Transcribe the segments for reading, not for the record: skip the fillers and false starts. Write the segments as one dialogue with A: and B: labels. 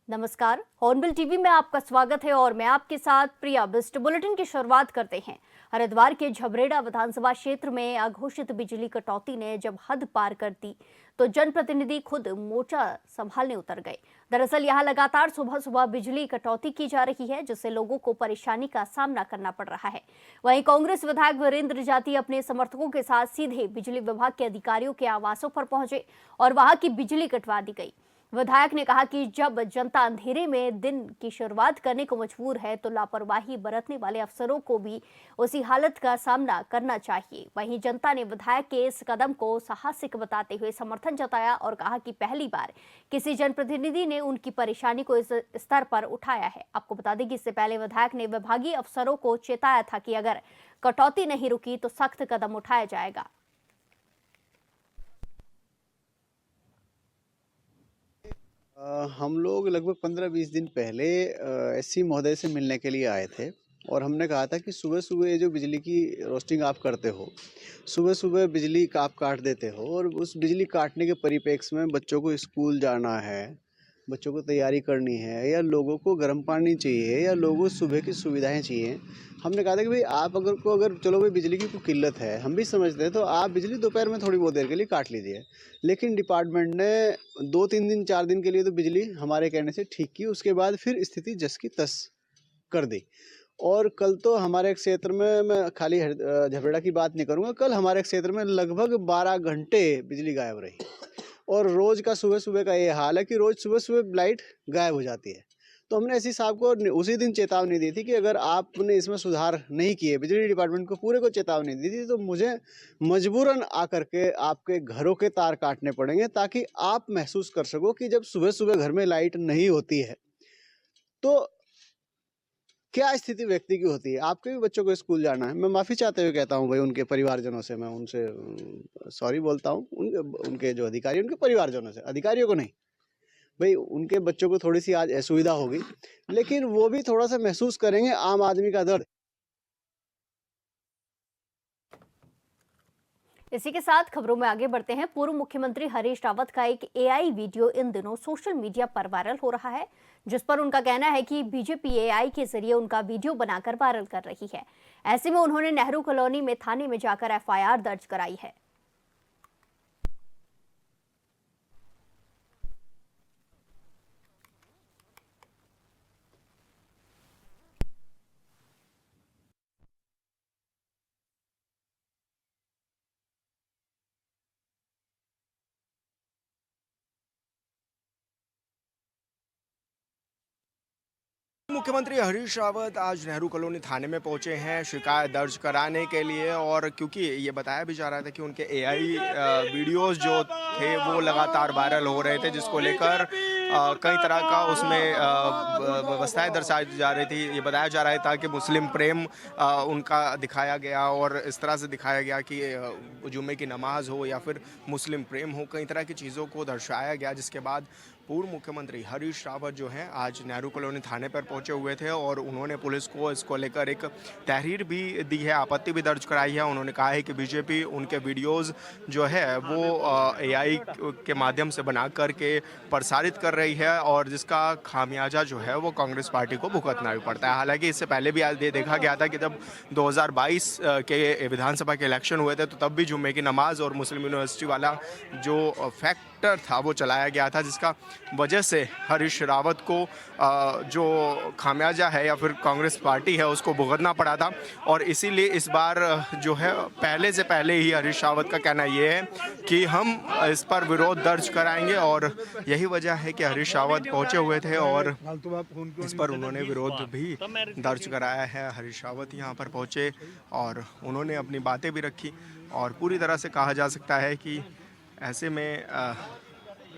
A: नमस्कार, hornbill TV में आपका स्वागत है और मैं आपके साथ प्रिया बिस्ट। बुलेटिन की शुरुआत करते हैं। हरिद्वार के झबरेड़ा विधानसभा क्षेत्र में अघोषित बिजली कटौती ने जब हद पार कर दी तो जनप्रतिनिधि खुद मोर्चा संभालने उतर गए। दरअसल यहां लगातार सुबह सुबह बिजली कटौती की जा रही है, जिससे लोगों को परेशानी का सामना करना पड़ रहा है। वहीं कांग्रेस विधायक वीरेंद्र जाती अपने समर्थकों के साथ सीधे बिजली विभाग के अधिकारियों के आवासों पर पहुंचे और वहां की बिजली कटवा दी गई। विधायक ने कहा कि जब जनता अंधेरे में दिन की शुरुआत करने को मजबूर है तो लापरवाही बरतने वाले अफसरों को भी उसी हालत का सामना करना चाहिए। वहीं जनता ने विधायक के इस कदम को साहसिक बताते हुए समर्थन जताया और कहा कि पहली बार किसी जनप्रतिनिधि ने उनकी परेशानी को इस स्तर पर उठाया है। आपको बता दें कि इससे पहले विधायक ने विभागीय अफसरों को चेताया था कि अगर कटौती नहीं रुकी तो सख्त कदम उठाया जाएगा।
B: हम लोग लगभग 15-20 दिन पहले एससी महोदय से मिलने के लिए आए थे और हमने कहा था कि सुबह-सुबह ये जो बिजली की रोस्टिंग आप करते हो, सुबह-सुबह बिजली का आप काट देते हो और उस बिजली काटने के परिप्रेक्ष्य में बच्चों को स्कूल जाना है, बच्चों को तैयारी करनी है या लोगों को गर्म पानी चाहिए या लोगों को सुबह की सुविधाएं चाहिए। हमने कहा था कि भाई आप अगर चलो भाई बिजली की कोई किल्लत है, हम भी समझते हैं, तो आप बिजली दोपहर में थोड़ी बहुत देर के लिए काट लीजिए। लेकिन डिपार्टमेंट ने 2-3 दिन 4 दिन के लिए तो बिजली हमारे कहने से ठीक की, उसके बाद फिर स्थिति जस की तस कर दी। और कल तो हमारे क्षेत्र में, मैं खाली झबरेड़ा की बात नहीं करूँगा, कल हमारे क्षेत्र में लगभग 12 घंटे बिजली गायब रही और रोज़ का सुबह-सुबह का ये हाल है कि रोज़ सुबह-सुबह लाइट गायब हो जाती है। तो हमने एससी साहब को उसी दिन चेतावनी दी थी कि अगर आपने इसमें सुधार नहीं किए, बिजली डिपार्टमेंट को पूरे को चेतावनी दी थी, तो मुझे मजबूरन आकर के आपके घरों के तार काटने पड़ेंगे ताकि आप महसूस कर सको कि जब सुबह-सुबह घर में लाइट नहीं होती है तो क्या स्थिति व्यक्ति की होती है। आपके भी बच्चों को स्कूल जाना है। मैं माफ़ी चाहते हुए कहता हूँ भाई उनके परिवारजनों से, मैं उनसे सॉरी बोलता हूँ, उनके जो अधिकारी, उनके परिवारजनों से, अधिकारियों को नहीं। भाई उनके बच्चों को थोड़ी सी आज असुविधा होगी, लेकिन वो भी थोड़ा सा महसूस करेंगे आम आदमी का दर्द।
A: इसी के साथ खबरों में आगे बढ़ते हैं। पूर्व मुख्यमंत्री हरीश रावत का एक एआई वीडियो इन दिनों सोशल मीडिया पर वायरल हो रहा है, जिस पर उनका कहना है कि बीजेपी एआई के जरिए उनका वीडियो बनाकर वायरल कर रही है। ऐसे में उन्होंने नेहरू कॉलोनी में थाने में जाकर एफआईआर दर्ज कराई है।
C: मुख्यमंत्री हरीश रावत आज नेहरू कॉलोनी थाने में पहुंचे हैं शिकायत दर्ज कराने के लिए। और क्योंकि ये बताया भी जा रहा था कि उनके एआई वीडियोस जो थे वो लगातार वायरल हो रहे थे, जिसको लेकर कई तरह का उसमें व्यवस्थाएं दर्शाई जा रही थी। ये बताया जा रहा था कि मुस्लिम प्रेम उनका दिखाया गया और इस तरह से दिखाया गया कि जुम्मे की नमाज हो या फिर मुस्लिम प्रेम हो, कई तरह की चीज़ों को दर्शाया गया। जिसके बाद पूर्व मुख्यमंत्री हरीश रावत जो हैं आज नेहरू कॉलोनी थाने पर पहुंचे हुए थे और उन्होंने पुलिस को इसको लेकर एक तहरीर भी दी है, आपत्ति भी दर्ज कराई है। उन्होंने कहा है कि बीजेपी उनके वीडियोस जो है वो एआई के माध्यम से बना करके प्रसारित कर रही है और जिसका खामियाजा जो है वो कांग्रेस पार्टी को भुगतना भी पड़ता है। हालांकि इससे पहले भी आज देखा गया था कि जब 2022 के विधानसभा के इलेक्शन हुए थे तो तब भी जुम्मे की नमाज और मुस्लिम यूनिवर्सिटी वाला जो फैक्टर था वो चलाया गया था, जिसका वजह से हरीश रावत को जो खामियाजा है या फिर कांग्रेस पार्टी है उसको भुगतना पड़ा था। और इसीलिए इस बार जो है पहले से पहले ही हरीश रावत का कहना ये है कि हम इस पर विरोध दर्ज कराएंगे और यही वजह है कि हरीश रावत पहुंचे हुए थे और इस पर उन्होंने विरोध भी दर्ज कराया है। हरीश रावत यहाँ पर पहुंचे और उन्होंने अपनी बातें भी रखी और पूरी तरह से कहा जा सकता है कि ऐसे में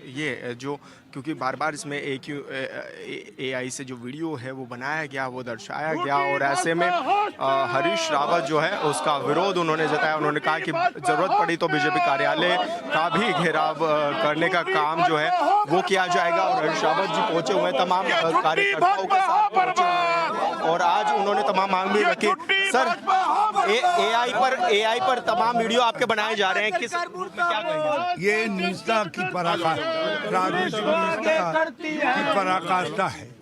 C: ये जो, क्योंकि बार बार इसमें एआई से जो वीडियो है वो बनाया गया, वो दर्शाया गया और ऐसे में हरीश रावत जो है उसका विरोध उन्होंने जताया। उन्होंने कहा कि ज़रूरत पड़ी तो बीजेपी कार्यालय का भी घेराव करने का काम जो है वो किया जाएगा। और हरीश रावत जी पहुंचे हुए हैं, तमाम कार्यकर्ताओं के साथ पहुंचे हुए हैं और आज उन्होंने तमाम मांग भी रखी। सर, एआई पर तमाम वीडियो आपके बनाए जा रहे हैं, किस रूप में क्या कहेंगे?
D: ये निष्ठा की पराकाष्ठा, राजनीति इसका की पराकाष्ठा है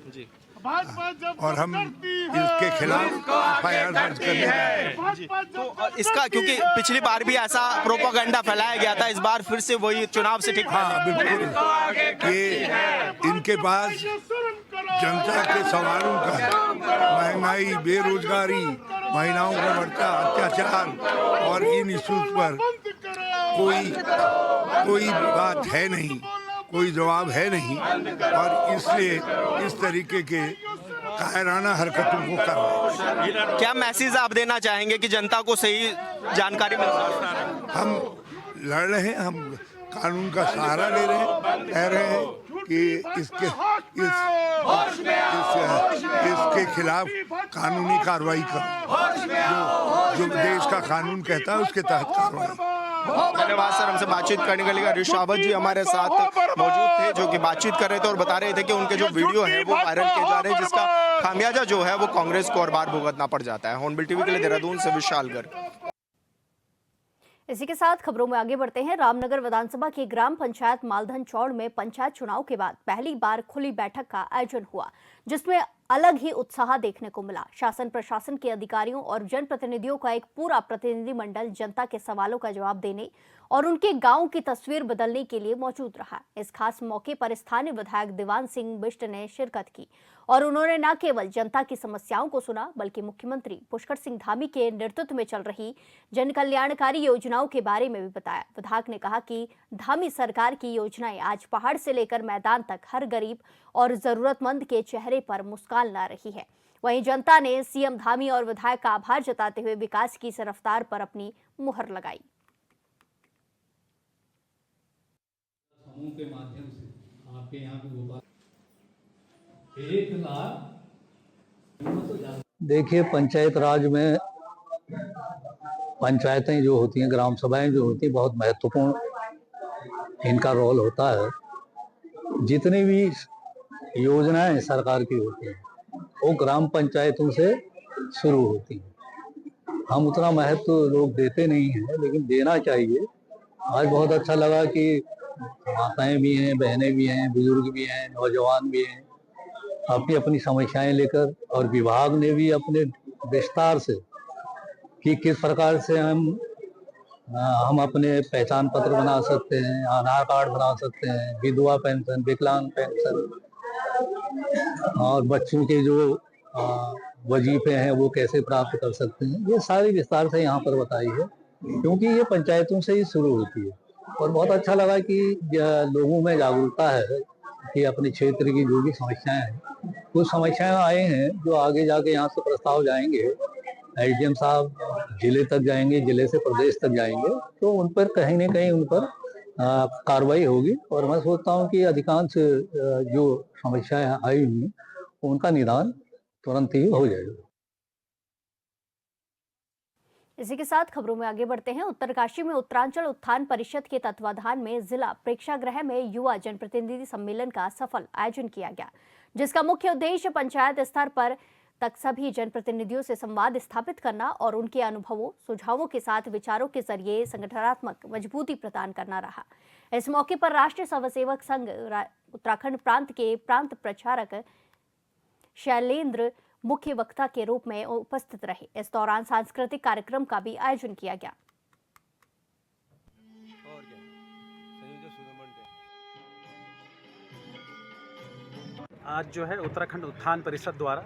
D: और हम इसके खिलाफ एफआईआर दर्ज करेंगे।
C: तो इसका क्योंकि पिछली बार भी ऐसा प्रोपागेंडा फैलाया गया था, इस बार फिर से वही चुनाव से ठीक।
D: हाँ बिल्कुल, ये इनके पास जनता के सवालों का, महंगाई, बेरोजगारी, महिलाओं का बढ़ता अत्याचार और इन इश्यूज पर कोई बात है नहीं, कोई जवाब है नहीं, और इसलिए इस तरीके के कायराना हरकतों को कर रहे हैं।
C: क्या मैसेज आप देना चाहेंगे कि जनता को सही जानकारी मिल सके?
D: हम लड़ रहे हैं, हम कानून का सहारा ले रहे हैं, कह रहे हैं कि इसके खिलाफ कानूनी कार्रवाई करो, जो देश का कानून कहता है उसके तहत कार्रवाई।
C: धन्यवाद सर, हमसे बातचीत करने के लिए हरीश रावत जी हमारे साथ मौजूद थे, जो कि बातचीत कर रहे थे और बता रहे थे कि उनके जो वीडियो है वो वायरल किए जा रहे हैं, जिसका खामियाजा जो है वो कांग्रेस को और बार भुगतना पड़ जाता है। हॉर्नबिल टीवी के लिए देहरादून से विशाल गर्ग।
A: इसी के साथ खबरों में आगे बढ़ते हैं। रामनगर विधानसभा की ग्राम पंचायत मालधन चौड़ में पंचायत चुनाव के बाद पहली बार खुली बैठक का आयोजन हुआ, जिसमें अलग ही उत्साह देखने को मिला। शासन प्रशासन के अधिकारियों और जनप्रतिनिधियों का एक पूरा प्रतिनिधिमंडल जनता के सवालों का जवाब देने और उनके गांव की तस्वीर बदलने के लिए मौजूद रहा। इस खास मौके पर स्थानीय विधायक दीवान सिंह बिष्ट ने शिरकत की और उन्होंने न केवल जनता की समस्याओं को सुना, बल्कि मुख्यमंत्री पुष्कर सिंह धामी के नेतृत्व में चल रही जन कल्याणकारी योजनाओं के बारे में भी बताया। विधायक ने कहा कि धामी सरकार की योजनाएं आज पहाड़ से लेकर मैदान तक हर गरीब और जरूरतमंद के चेहरे पर मुस्कान ला रही है। वहीं जनता ने सीएम धामी और विधायक का आभार जताते हुए विकास की इस रफ्तार पर अपनी मुहर लगाई।
E: समूह के माध्यम से आपके यहाँ भी गोपाल 1 लाख। देखिए, पंचायत राज में पंचायतें जो होती हैं, ग्राम सभाएं जो होती हैं, बहुत महत्वपूर्ण इनका रोल होता है। जितनी भी योजनाएं सरकार की होती हैं वो ग्राम पंचायतों से शुरू होती हैं। हम उतना महत्व लोग देते नहीं हैं, लेकिन देना चाहिए। आज बहुत अच्छा लगा कि माताएं भी हैं, बहनें भी हैं, बुजुर्ग भी हैं, नौजवान भी हैं, अपनी अपनी समस्याएं लेकर, और विभाग ने भी अपने विस्तार से कि किस प्रकार से हम अपने पहचान पत्र बना सकते हैं, आधार कार्ड बना सकते हैं, विधवा पेंशन, विकलांग पेंशन, और बच्चों के जो वजीफे हैं वो कैसे प्राप्त कर सकते हैं, ये सारी विस्तार से यहाँ पर बताई है, क्योंकि ये पंचायतों से ही शुरू होती है। और बहुत अच्छा लगा कि लोगों में जागरूकता है कि अपने क्षेत्र की जो भी समस्याएं हैं, कुछ समस्याएं आए हैं जो आगे जाके यहाँ से प्रस्ताव जाएंगे, एसडीएम साहब जिले तक जाएंगे, जिले से प्रदेश तक जाएंगे, तो उन पर कहीं न कहीं उन पर कार्रवाई होगी। और मैं सोचता हूँ कि अधिकांश जो समस्याएं आई हुई उनका निदान तुरंत ही हो जाएगा।
A: इसी के साथ खबरों में आगे बढ़ते हैं। उत्तरकाशी में उत्तरांचल उत्थान परिषद के तत्वाधान में जिला प्रेक्षागृह में युवा जनप्रतिनिधि सम्मेलन का सफल आयोजन किया गया, जिसका मुख्य उद्देश्य पंचायत स्तर पर तक सभी जनप्रतिनिधियों से संवाद स्थापित करना और उनके अनुभवों, सुझावों के साथ विचारों के जरिए संगठनात्मक मजबूती प्रदान करना रहा। इस मौके पर राष्ट्रीय स्वयंसेवक संघ उत्तराखंड प्रांत के प्रांत प्रचारक शैलेंद्र मुख्य वक्ता के रूप में उपस्थित रहे। इस दौरान सांस्कृतिक कार्यक्रम का भी आयोजन किया गया।
F: आज जो है उत्तराखंड उत्थान परिषद द्वारा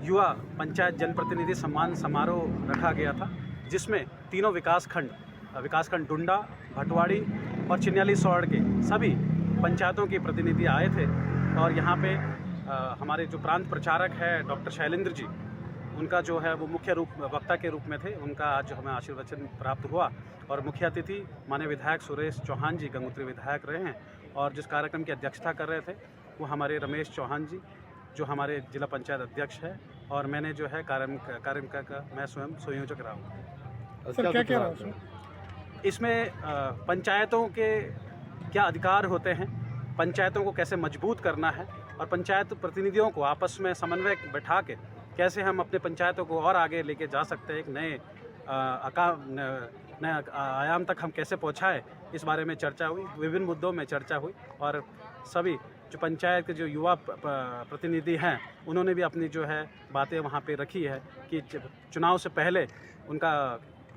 F: युवा पंचायत जनप्रतिनिधि सम्मान समारोह रखा गया था, जिसमें तीनों विकासखंड डुंडा, भटवाड़ी और चिन्याली सौड़ के सभी पंचायतों के प्रतिनिधि आए थे। और यहाँ पे हमारे जो प्रांत प्रचारक है डॉक्टर शैलेंद्र जी, उनका जो है वो मुख्य वक्ता के रूप में थे। उनका आज हमें आशीर्वचन प्राप्त हुआ। और मुख्य अतिथि माननीय विधायक सुरेश चौहान जी गंगोत्री विधायक रहे हैं, और जिस कार्यक्रम की अध्यक्षता कर रहे थे वो हमारे रमेश चौहान जी, जो हमारे जिला पंचायत अध्यक्ष है, और मैंने जो है कार्यक्रम का मैं स्वयं संयोजक रहा हूँ।
G: सर क्या रहा है
F: इसमें पंचायतों के क्या अधिकार होते हैं, पंचायतों को कैसे मजबूत करना है, और पंचायत प्रतिनिधियों को आपस में समन्वय बैठा के कैसे हम अपने पंचायतों को और आगे लेके जा सकते हैं, एक नए आयाम तक हम कैसे पहुंचाएं, इस बारे में चर्चा हुई। विभिन्न मुद्दों में चर्चा हुई और सभी जो पंचायत के जो युवा प्रतिनिधि हैं उन्होंने भी अपनी जो है बातें वहाँ पे रखी है कि चुनाव से पहले उनका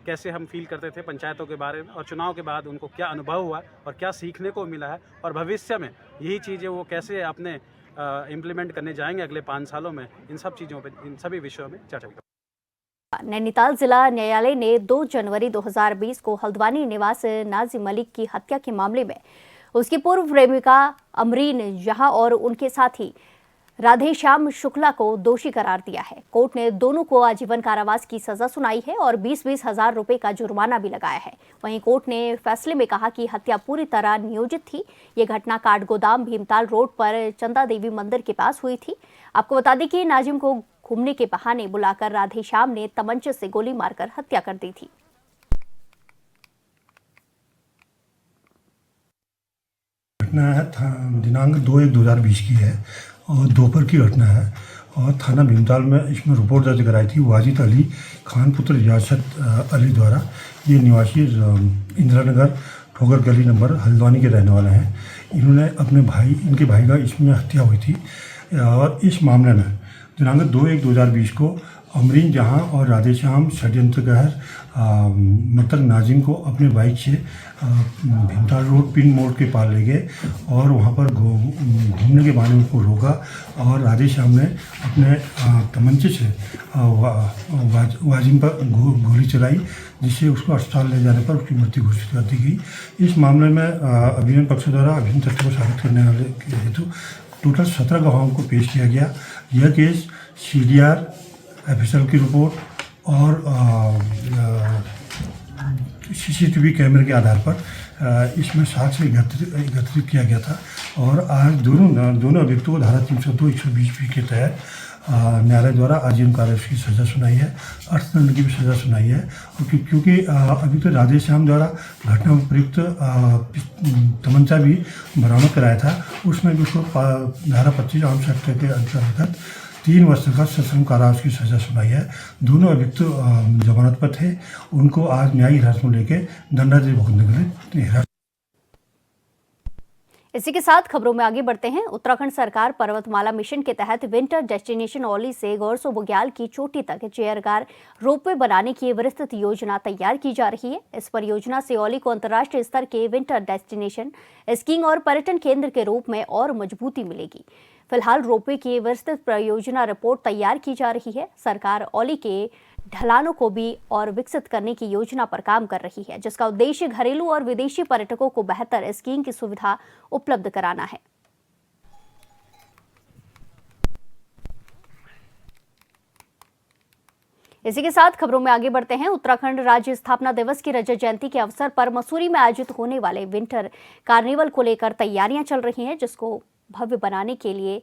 F: कैसे हम फील करते थे पंचायतों के बारे में और चुनाव के बाद उनको क्या अनुभव हुआ और क्या सीखने को मिला है और भविष्य में यही चीज़ें वो कैसे अपने इम्प्लीमेंट करने जाएंगे अगले 5 सालों में। इन सब चीज़ों पे, इन सभी विषयों में चर्चा करेंगे।
A: नैनीताल जिला न्यायालय ने 2 जनवरी 2020 को हल्द्वानी निवासी नाजिम मलिक की हत्या के मामले में उसकी पूर्व प्रेमिका अमरीन जहां और उनके साथी राधेश्याम शुक्ला को दोषी करार दिया है। कोर्ट ने दोनों को आजीवन कारावास की सजा सुनाई है और 20-20 हजार रुपए का जुर्माना भी लगाया है। वहीं कोर्ट ने फैसले में कहा कि हत्या पूरी तरह नियोजित थी। ये घटना काठगोदाम भीमताल रोड पर चंदा देवी मंदिर के पास हुई थी। आपको बता दें कि नाजिम को घूमने के बहाने बुलाकर राधेश्याम ने तमंचे से गोली मारकर हत्या कर दी थी।
G: घटना है दिनांक 2/1/2020 की है और दोपहर की घटना है और थाना भीमताल में इसमें रिपोर्ट दर्ज कराई थी वाजिद अली खान पुत्र रियासत अली द्वारा। ये निवासी इंदिरा नगर ठोगर गली नंबर हल्द्वानी के रहने वाले हैं। इन्होंने अपने भाई इनके भाई का इसमें हत्या हुई थी और इस मामले में दिनांक 2/1/2020 को अमरीन जहां और राधेश्याम षड्यंत्रकार मतलब नाजिम को अपने बाइक से भीमताल रोड पिन मोड़ के पार ले गए और वहां पर घूमने के बहाने उनको रोका और राधेश्याम ने अपने तमंचे से वाजिम पर गोली चलाई जिससे उसको अस्पताल ले जाने पर उसकी मृत्यु घोषित कर दी गई। इस मामले में अभियोजन पक्ष द्वारा अभिन्न तथ्यों को साबित करने वाले हेतु टोटल 17 गवाहों को पेश किया गया। यह केस CDR ऑफिसर की रिपोर्ट और CCTV कैमरे के आधार पर इसमें साक्ष्य एकत्रित किया गया था और आज दोनों अभियुक्तों को धारा 302-120 के तहत न्यायालय द्वारा आजीवन कारावास की सज़ा सुनाई है, अर्थदंड की भी सज़ा सुनाई है। क्योंकि अभियुक्त राधेश्याम द्वारा घटना में प्रयुक्त तमंचा भी बरामद कराया था, उसमें भी उसको धारा 25 आर्म्स एक्ट के अंतर्गत 3 वर्ष का सश्रम कारावास की सजा सुनाई है। दोनों अभियुक्त जमानत पर थे। उनको आज न्यायिक हिरासत में लेके दंडादेश भुगतने के लिए
A: इसी के साथ खबरों में आगे बढ़ते हैं। उत्तराखंड सरकार पर्वतमाला मिशन के तहत विंटर डेस्टिनेशन औली से गौरसो बुग्याल की चोटी तक चेयरकार रोपवे बनाने की विस्तृत योजना तैयार की जा रही है। इस परियोजना से औली को अंतर्राष्ट्रीय स्तर के विंटर डेस्टिनेशन स्कीइंग और पर्यटन केंद्र के रूप में और मजबूती मिलेगी। फिलहाल रोपवे की विस्तृत परियोजना रिपोर्ट तैयार की जा रही है। सरकार औली के ढलानों को भी और विकसित करने की योजना पर काम कर रही है, जिसका उद्देश्य घरेलू और विदेशी पर्यटकों को बेहतर स्कीइंग की सुविधा उपलब्ध कराना है। इसी के साथ खबरों में आगे बढ़ते हैं। उत्तराखंड राज्य स्थापना दिवस की रजत जयंती के अवसर पर मसूरी में आयोजित होने वाले विंटर कार्निवल को लेकर तैयारियां चल रही हैं, जिसको भव्य बनाने के लिए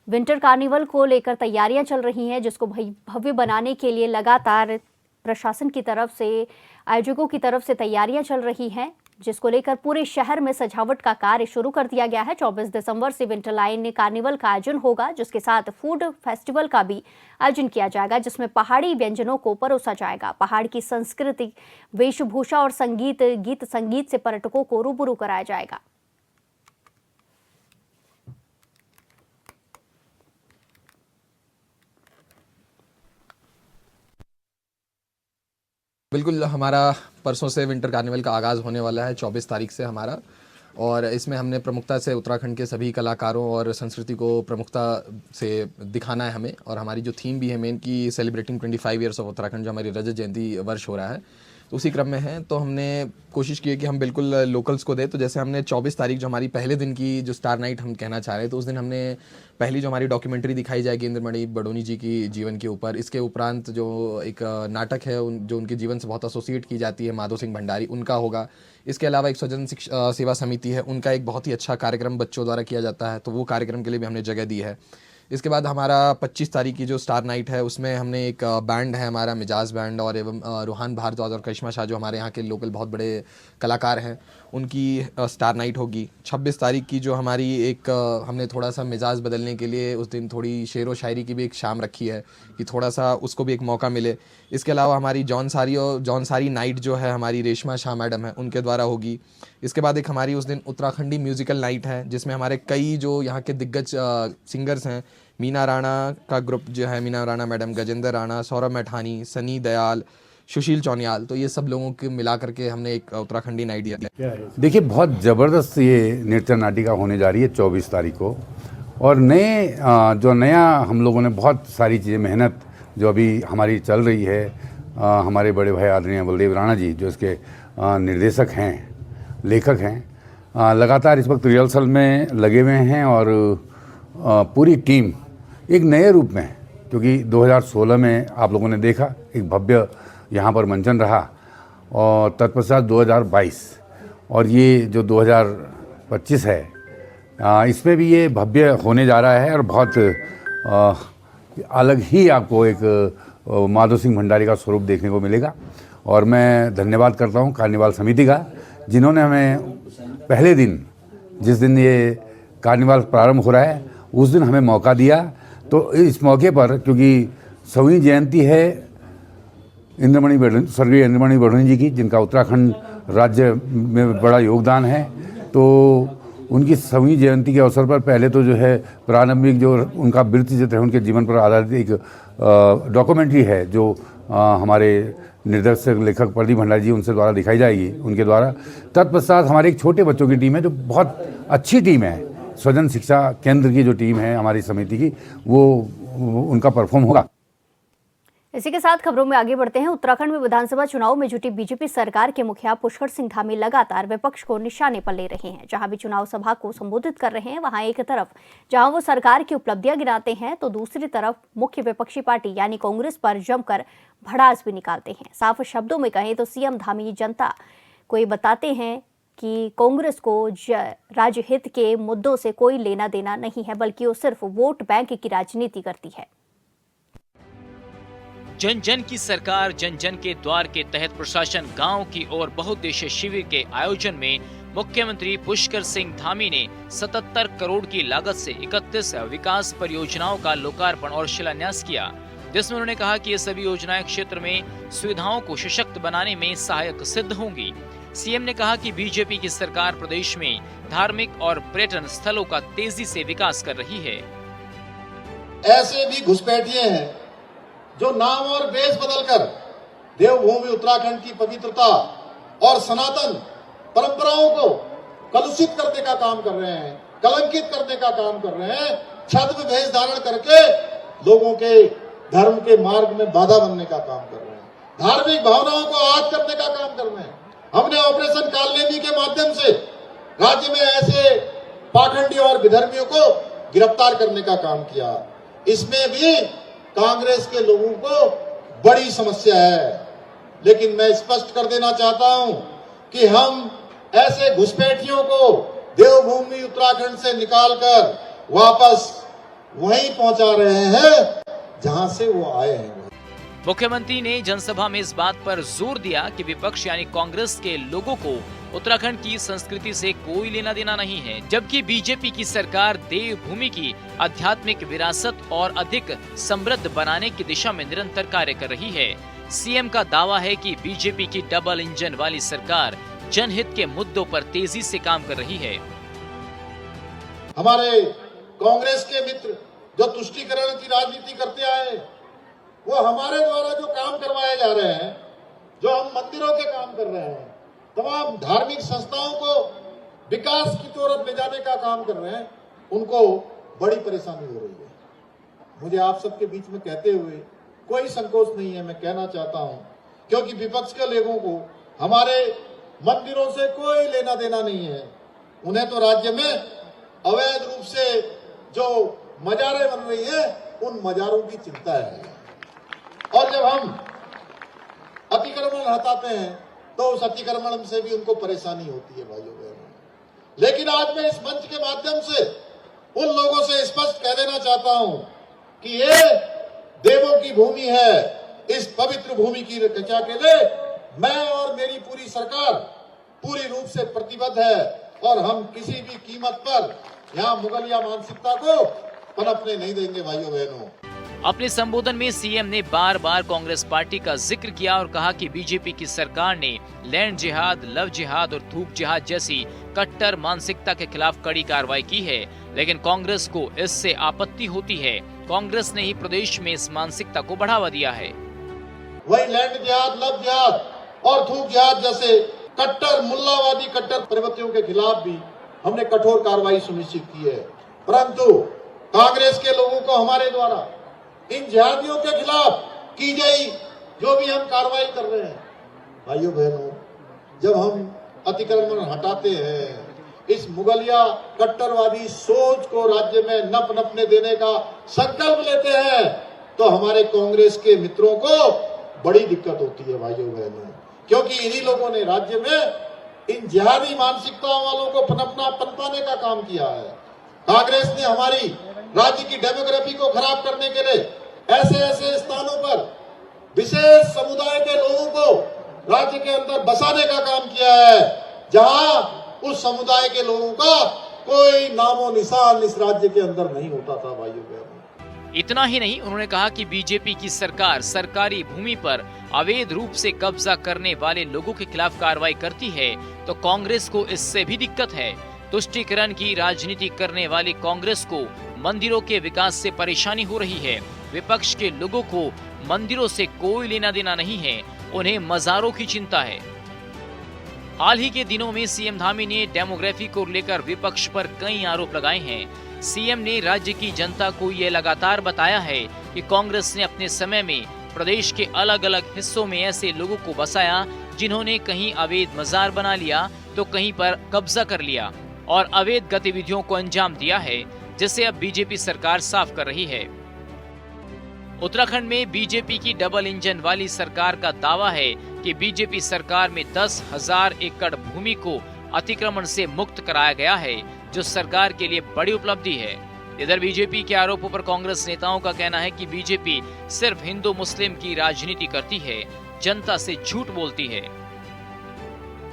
A: विंटर कार्निवल को लेकर तैयारियां चल रही हैं, जिसको भव्य बनाने के लिए लगातार प्रशासन की तरफ से, आयोजकों की तरफ से तैयारियां चल रही हैं, जिसको लेकर पूरे शहर में सजावट का कार्य शुरू कर दिया गया है। 24 दिसंबर से विंटर लाइन कार्निवल का आयोजन होगा, जिसके साथ फूड फेस्टिवल का भी आयोजन किया जाएगा, जिसमें पहाड़ी व्यंजनों को परोसा जाएगा। पहाड़ की संस्कृति, वेशभूषा और गीत संगीत से पर्यटकों को रूबरू कराया जाएगा।
H: बिल्कुल, हमारा परसों से विंटर कार्निवल का आगाज़ होने वाला है, 24 तारीख से हमारा। और इसमें हमने प्रमुखता से उत्तराखंड के सभी कलाकारों और संस्कृति को प्रमुखता से दिखाना है हमें। और हमारी जो थीम भी है मेन की सेलिब्रेटिंग 25 ईयर्स ऑफ उत्तराखंड, जो हमारी रजत जयंती वर्ष हो रहा है, तो उसी क्रम में है। तो हमने कोशिश की है कि हम बिल्कुल लोकल्स को दें। तो जैसे हमने 24 तारीख जो हमारी पहले दिन की जो स्टार नाइट हम कहना चाह रहे हैं, तो उस दिन हमने पहली जो हमारी डॉक्यूमेंट्री दिखाई जाएगी इंद्रमणि बडोनी जी की जीवन के ऊपर। इसके उपरांत जो एक नाटक है जो उनके जीवन से बहुत एसोसिएट की जाती है, माधो सिंह भंडारी, उनका होगा। इसके अलावा एक स्वजन सेवा समिति है, उनका एक बहुत ही अच्छा कार्यक्रम बच्चों द्वारा किया जाता है, तो वो कार्यक्रम के लिए भी हमने जगह दी है। इसके बाद हमारा 25 तारीख की जो स्टार नाइट है, उसमें हमने एक बैंड है हमारा मिजाज बैंड और एवं रूहान भारद्वाज और करिश्मा शाह, जो हमारे यहाँ के लोकल बहुत बड़े कलाकार हैं, उनकी स्टार नाइट होगी। 26 तारीख की जो हमारी एक हमने थोड़ा सा मिजाज बदलने के लिए उस दिन थोड़ी शेर व शायरी की भी एक शाम रखी है कि थोड़ा सा उसको भी एक मौका मिले। इसके अलावा हमारी जौन सारी नाइट जो है हमारी रेशमा शाह मैडम है उनके द्वारा होगी। इसके बाद एक हमारी उस दिन उत्तराखंडी म्यूज़िकल नाइट है जिसमें हमारे कई जो यहाँ के दिग्गज सिंगर्स हैं, मीना राणा का ग्रुप जो है, मीना राणा मैडम, गजेंद्र राणा, सौरभ मैठानी, सनी दयाल, सुशील चौनियाल, तो ये सब लोगों के मिला करके हमने एक उत्तराखंडी नाइट दिया।
I: देखिए, बहुत ज़बरदस्त ये नृत्य नाटिका होने जा रही है 24 तारीख को। और नया हम लोगों ने बहुत सारी चीज़ें मेहनत जो अभी हमारी चल रही है, हमारे बड़े भाई आदरणीय बलदेव राणा जी जो इसके निर्देशक हैं, लेखक हैं, लगातार इस वक्त रिहर्सल में लगे हुए हैं। और पूरी टीम एक नए रूप में, क्योंकि 2016 में आप लोगों ने देखा एक भव्य यहाँ पर मंचन रहा, और तत्पश्चात 2022 और ये जो 2025 है, इसमें भी ये भव्य होने जा रहा है। और बहुत अलग ही आपको एक माधो सिंह भंडारी का स्वरूप देखने को मिलेगा। और मैं धन्यवाद करता हूँ कार्निवाल समिति का, जिन्होंने हमें पहले दिन, जिस दिन ये कार्निवाल प्रारंभ हो रहा है, उस दिन हमें मौका दिया। तो इस मौके पर, क्योंकि 100वीं जयंती है स्वर्गीय इंद्रमणि वर्धुनी जी की, जिनका उत्तराखंड राज्य में बड़ा योगदान है, तो उनकी 100वीं जयंती के अवसर पर पहले तो जो है प्रारंभिक जो उनका वृत्तचित्र है, उनके जीवन पर आधारित एक डॉक्यूमेंट्री है जो हमारे निर्देशक लेखक प्रदीप भंडारी जी उनसे द्वारा दिखाई जाएगी, उनके द्वारा। तत्पश्चात हमारे एक छोटे बच्चों की टीम है जो बहुत अच्छी टीम है, स्वजन शिक्षा केंद्र की जो टीम है हमारी समिति की, वो उनका परफॉर्म होगा।
A: इसी के साथ खबरों में आगे बढ़ते हैं। उत्तराखंड में विधानसभा चुनाव में जुटी बीजेपी सरकार के मुखिया पुष्कर सिंह धामी लगातार विपक्ष को निशाने पर ले रहे हैं। जहां भी चुनाव सभा को संबोधित कर रहे हैं, वहां एक तरफ जहां वो सरकार की उपलब्धियां गिनाते हैं, तो दूसरी तरफ मुख्य विपक्षी पार्टी यानी कांग्रेस पर जमकर भड़ास भी निकालते हैं। साफ शब्दों में कहें तो सीएम धामी जनता को ये बताते हैं कि कांग्रेस को राज्य हित के मुद्दों से कोई लेना देना नहीं है, बल्कि वो सिर्फ वोट बैंक की राजनीति करती है।
J: जन जन की सरकार, जन जन के द्वार के तहत प्रशासन गांव की ओर बहुउद्देशीय शिविर के आयोजन में मुख्यमंत्री पुष्कर सिंह धामी ने 77 करोड़ की लागत से 31 विकास परियोजनाओं का लोकार्पण और शिलान्यास किया, जिसमें उन्होंने कहा कि ये सभी योजनाएं क्षेत्र में सुविधाओं को सशक्त बनाने में सहायक सिद्ध होंगी। सीएम ने कहा कि बीजेपी की सरकार प्रदेश में धार्मिक और पर्यटन स्थलों का तेजी से विकास कर रही है।
K: ऐसे भी घुसपैठिए हैं जो नाम और बेस बदलकर देवभूमि उत्तराखंड की पवित्रता और सनातन परंपराओं को कलुषित करने का काम कर रहे हैं, कलंकित करने का काम कर रहे हैं, छद्म वेश धारण करके लोगों के धर्म के मार्ग में बाधा बनने का काम कर रहे हैं, धार्मिक भावनाओं को आहत करने का काम कर रहे हैं। हमने ऑपरेशन कालनेमी के माध्यम से राज्य में ऐसे पाखंडी और विधर्मियों को गिरफ्तार करने का काम किया। इसमें भी कांग्रेस के लोगों को बड़ी समस्या है, लेकिन मैं स्पष्ट कर देना चाहता हूं कि हम ऐसे घुसपैठियों को देवभूमि उत्तराखंड से निकालकर वापस वहीं पहुंचा रहे हैं जहां से वो आए हैं।
J: मुख्यमंत्री ने जनसभा में इस बात पर जोर दिया कि विपक्ष यानी कांग्रेस के लोगों को उत्तराखंड की संस्कृति से कोई लेना देना नहीं है, जबकि बीजेपी की सरकार देवभूमि की आध्यात्मिक विरासत और अधिक समृद्ध बनाने की दिशा में निरंतर कार्य कर रही है। सीएम का दावा है कि बीजेपी की डबल इंजन वाली सरकार जनहित के मुद्दों पर तेजी से काम कर रही है।
K: हमारे कांग्रेस के मित्र जो तुष्टीकरण की राजनीति करते आए, वो हमारे द्वारा जो काम करवाए जा रहे हैं, जो हम मंदिरों के काम कर रहे हैं, तमाम धार्मिक संस्थाओं को विकास की तरफ ले जाने का काम कर रहे हैं, उनको बड़ी परेशानी हो रही है। मुझे आप सबके बीच में कहते हुए कोई संकोच नहीं है, मैं कहना चाहता हूं, क्योंकि विपक्ष के लोगों को हमारे मंदिरों से कोई लेना देना नहीं है। उन्हें तो राज्य में अवैध रूप से जो मजारें बन रही है, उन मजारों की चिंता है। और जब हम अतिक्रमण हटाते हैं तो उस अतिक्रमण से भी उनको परेशानी होती है भाइयों बहनों। लेकिन आज मैं इस मंच के माध्यम से उन लोगों से स्पष्ट कह देना चाहता हूं कि ये देवों की भूमि है। इस पवित्र भूमि की रक्षा के लिए मैं और मेरी पूरी सरकार पूरी रूप से प्रतिबद्ध है और हम किसी भी कीमत पर यहाँ मुगलिया मानसिकता को पनपने नहीं देंगे भाइयों बहनों।
J: अपने संबोधन में सीएम ने बार बार कांग्रेस पार्टी का जिक्र किया और कहा कि बीजेपी की सरकार ने लैंड जिहाद, लव जिहाद और थूक जिहाद जैसी कट्टर मानसिकता के खिलाफ कड़ी कार्रवाई की है, लेकिन कांग्रेस को इससे आपत्ति होती है। कांग्रेस ने ही प्रदेश में इस मानसिकता को बढ़ावा दिया है।
K: वही लैंड जिहाद, लव जिहाद और थूक जिहाद जैसे कट्टर मुल्लावादी कट्टर प्रवृत्तियों के खिलाफ भी हमने कठोर कार्रवाई सुनिश्चित की है, परंतु कांग्रेस के लोगों को हमारे द्वारा इन जिहादियों के खिलाफ की गई जो भी हम कार्रवाई कर रहे हैं, भाइयों बहनों, जब हम अतिक्रमण हटाते हैं, इस मुगलिया कट्टरवादी सोच को राज्य में नप नपने देने का संकल्प लेते हैं, तो हमारे कांग्रेस के मित्रों को बड़ी दिक्कत होती है भाइयों बहनों, क्योंकि इन्हीं लोगों ने राज्य में इन जिहादी मानसिकता वालों को पनपाने का काम किया है। कांग्रेस ने हमारी राज्य की डेमोग्राफी को खराब करने के लिए ऐसे ऐसे स्थानों पर विशेष समुदाय के लोगों को राज्य के अंदर बसाने का काम किया है, जहां उस समुदाय के लोगों का कोई नामो निशान इस राज्य के अंदर नहीं होता था भाइयों बहनों।
J: इतना ही नहीं, उन्होंने कहा कि बीजेपी की सरकार सरकारी भूमि पर अवैध रूप से कब्जा करने वाले लोगों के खिलाफ कार्रवाई करती है, तो कांग्रेस को इससे भी दिक्कत है। तुष्टीकरण की राजनीति करने वाली कांग्रेस को मंदिरों के विकास से परेशानी हो रही है। विपक्ष के लोगों को मंदिरों से कोई लेना देना नहीं है, उन्हें मजारों की चिंता है। हाल ही के दिनों में सीएम धामी ने डेमोग्राफी को लेकर विपक्ष पर कई आरोप लगाए हैं। सीएम ने राज्य की जनता को ये लगातार बताया है कि कांग्रेस ने अपने समय में प्रदेश के अलग अलग हिस्सों में ऐसे लोगों को बसाया जिन्होंने कहीं अवैध मजार बना लिया तो कहीं पर कब्जा कर लिया और अवैध गतिविधियों को अंजाम दिया है, जिसे अब बीजेपी सरकार साफ कर रही है। उत्तराखंड में बीजेपी की डबल इंजन वाली सरकार का दावा है कि बीजेपी सरकार में 10,000 एकड़ भूमि को अतिक्रमण से मुक्त कराया गया है, जो सरकार के लिए बड़ी उपलब्धि है। इधर बीजेपी के आरोपों पर कांग्रेस नेताओं का कहना है कि बीजेपी सिर्फ हिंदू मुस्लिम की राजनीति करती है, जनता से झूठ बोलती है।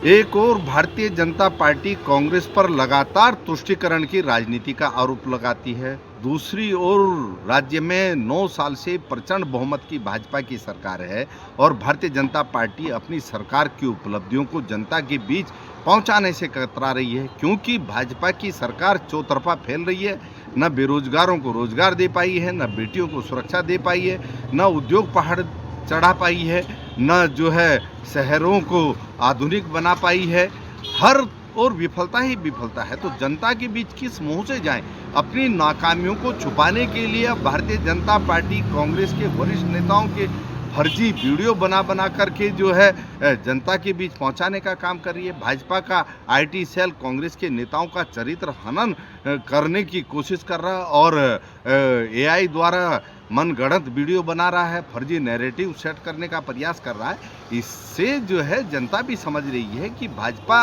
L: एक और भारतीय जनता पार्टी कांग्रेस पर लगातार तुष्टीकरण की राजनीति का आरोप लगाती है, दूसरी ओर राज्य में 9 साल से प्रचंड बहुमत की भाजपा की सरकार है और भारतीय जनता पार्टी अपनी सरकार की उपलब्धियों को जनता के बीच पहुंचाने से कतरा रही है, क्योंकि भाजपा की सरकार चौतरफा फैल रही है। न बेरोजगारों को रोजगार दे पाई है, न बेटियों को सुरक्षा दे पाई है, न उद्योग पहाड़ चढ़ा पाई है, न जो है शहरों को आधुनिक बना पाई है। हर और विफलता ही विफलता है, तो जनता के बीच किस मुंह से जाएं? अपनी नाकामियों को छुपाने के लिए भारतीय जनता पार्टी कांग्रेस के वरिष्ठ नेताओं के फर्जी वीडियो बना करके जो है जनता के बीच पहुंचाने का काम कर रही है। भाजपा का आईटी सेल कांग्रेस के नेताओं का चरित्र हनन करने की कोशिश कर रहा है और एआई द्वारा मनगढ़ंत वीडियो बना रहा है, फर्जी नैरेटिव सेट करने का प्रयास कर रहा है। इससे जो है जनता भी समझ रही है कि भाजपा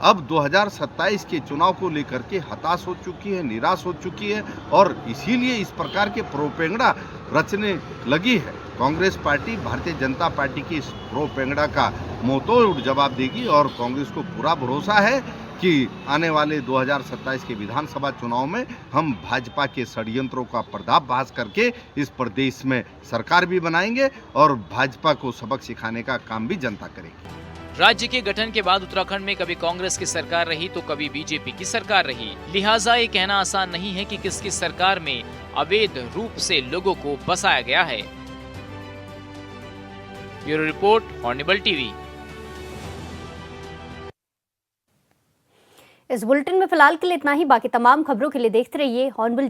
L: अब 2027 के चुनाव को लेकर के हताश हो चुकी है, निराश हो चुकी है और इसीलिए इस प्रकार के प्रोपेगेंडा रचने लगी है। कांग्रेस पार्टी भारतीय जनता पार्टी की इस प्रोपेगेंडा का मुंहतोड़ जवाब देगी और कांग्रेस को पूरा भरोसा है कि आने वाले 2027 के विधानसभा चुनाव में हम भाजपा के षड्यंत्रों का पर्दाफाश करके इस प्रदेश में सरकार भी बनाएंगे और भाजपा को सबक सिखाने का काम भी जनता करेगी।
J: राज्य के गठन के बाद उत्तराखंड में कभी कांग्रेस की सरकार रही तो कभी बीजेपी की सरकार रही, लिहाजा ये कहना आसान नहीं है कि किसकी सरकार में अवैध रूप से लोगों को बसाया गया है। Bureau report, Hornbill TV.
A: इस बुलेटिन में फिलहाल के लिए इतना ही। बाकी तमाम खबरों के लिए देखते रहिए हॉर्निबल टीवी।